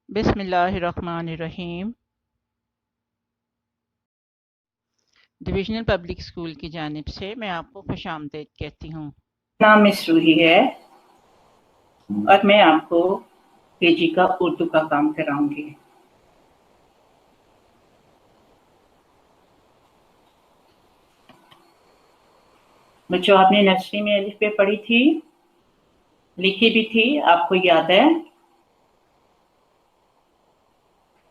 बिस्मिल्लाहिर्रहमानिर्रहीम। Divisional public school की जानिब से मैं आपको खुशामदीद कहती हूँ। नाम मिस रूही है और मैं आपको केजी का उर्दू का काम कराऊंगी। बच्चों, आपने नर्सरी में अलिफ पे पढ़ी थी, लिखी भी थी, आपको याद है?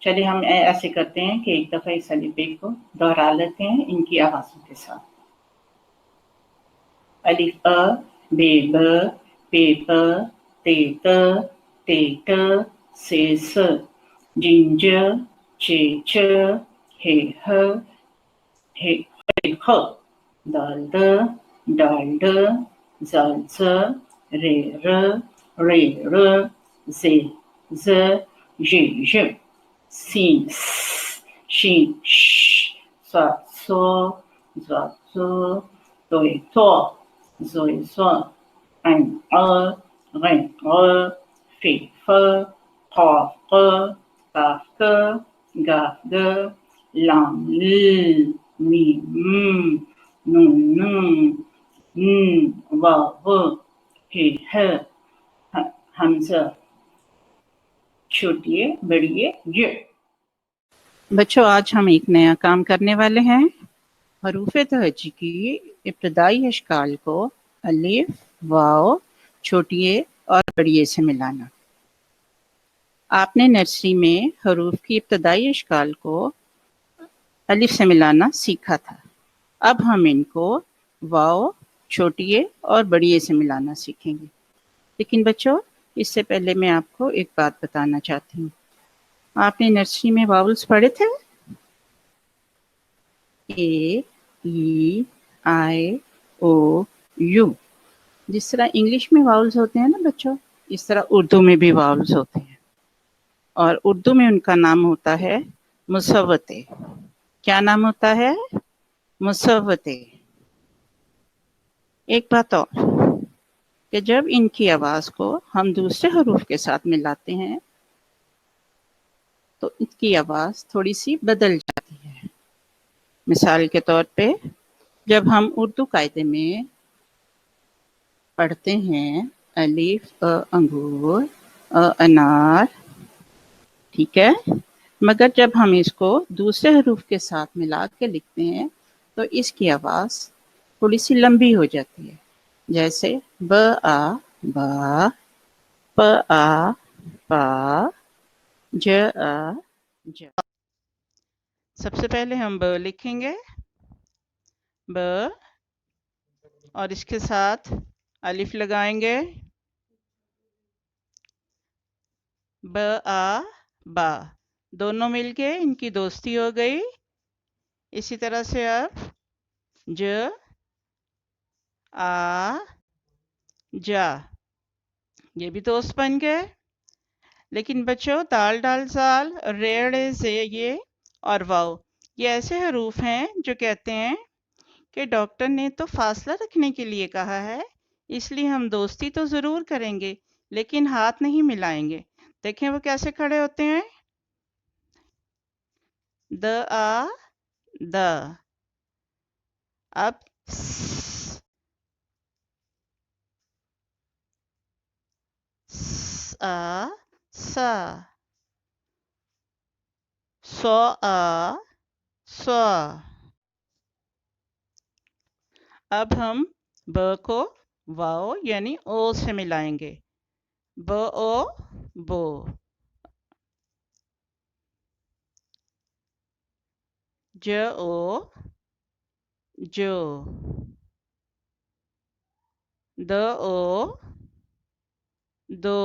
चलिए हम ऐसे करते हैं कि एक दफा इस अलिफ बे को दोहरा लेते हैं इनकी आवाजों के साथ। अलिफ अ, बे ब, पे प, ते त, ते ट, से स, जिन ज, चे च, हे ह, हे ख, दाल द, डाल ड, जाल ज, रे र, रे र, जे ज, जे ज, सीन स, शीन श, स्वाद सो, ज्वाद zo, दोय तो, zoy zo, ein rein fe fe, qaf q, kaf k, gaf g, lam l, mim nun nun, waw he h, Hamza छोटिए बड़िए य। बच्चों, आज हम एक नया काम करने वाले हैं। हरूफ तहज्जी की इब्तदाई अशकाल को अलिफ, वाव, छोटिए और बड़िए से मिलाना। आपने नर्सरी में हरूफ की इब्तदाई अशकाल को अलिफ से मिलाना सीखा था। अब हम इनको वाव, छोटिए और बड़िए से मिलाना सीखेंगे। लेकिन बच्चों, इससे पहले मैं आपको एक बात बताना चाहती हूँ। आपने नर्सरी में वावल्स पढ़े थे? ए, ई, आई, ओ, यू। जिस तरह इंग्लिश में वावल्स होते हैं ना बच्चों, इस तरह उर्दू में भी वावल्स होते हैं और उर्दू में उनका नाम होता है मुसव्वते। क्या नाम होता है? मुसव्वते। एक बात और कि जब इनकी आवाज को हम दूसरे हरूफ के साथ मिलाते हैं तो इसकी आवाज थोड़ी सी बदल जाती है। मिसाल के तौर पे जब हम उर्दू कायदे में पढ़ते हैं अलिफ अ अंगूर, अ अनार, ठीक है, मगर जब हम इसको दूसरे हरूफ के साथ मिला के लिखते हैं तो इसकी आवाज थोड़ी सी लंबी हो जाती है। जैसे ब आ बा, प आ पा, ज आ ज। सबसे पहले हम ब लिखेंगे, ब, और इसके साथ अलिफ लगाएंगे, ब आ बा, दोनों मिलके इनकी दोस्ती हो गई। इसी तरह से अब ज आ जा, ये भी दोस्त बन गए। लेकिन बच्चों, दाल डाल जाल, रेड़े से ये और वाव, ये ऐसे हरूफ हैं जो कहते हैं कि डॉक्टर ने तो फासला रखने के लिए कहा है, इसलिए हम दोस्ती तो जरूर करेंगे लेकिन हाथ नहीं मिलाएंगे। देखें वो कैसे खड़े होते हैं। द आ द, अब स आ सा, सो आ सो। अब हम ब को वाओ यानी ओ से मिलाएंगे, ब ओ बो, ज ओ जो, द ओ दो,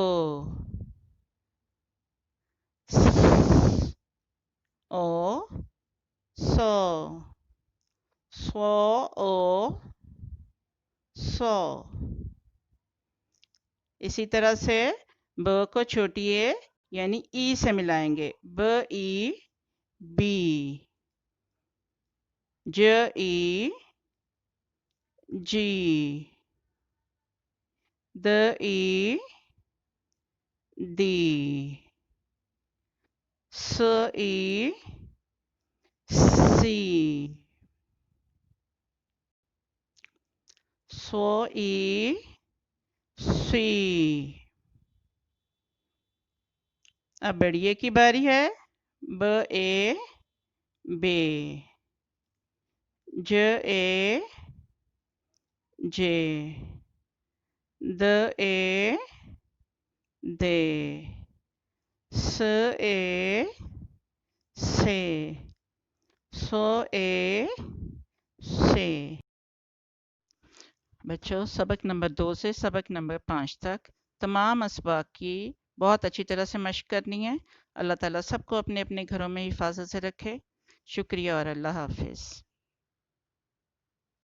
स ओ सो, सो ओ सो। इसी तरह से ब को छोटी ए यानी ई से मिलाएंगे, ब ई बी, ज ई जी, द ई दी, स ई सी, सो ई सी। अब बड़िए की बारी है। ब ए बे, ज ए जे, द ए दे, स ए से, सो ए से। बच्चों, सबक नंबर 2 से सबक नंबर 5 तक तमाम असबाक की बहुत अच्छी तरह से मश्क करनी है। अल्लाह ताला सबको अपने अपने घरों में हिफाजत से रखे। शुक्रिया और अल्लाह हाफिज़।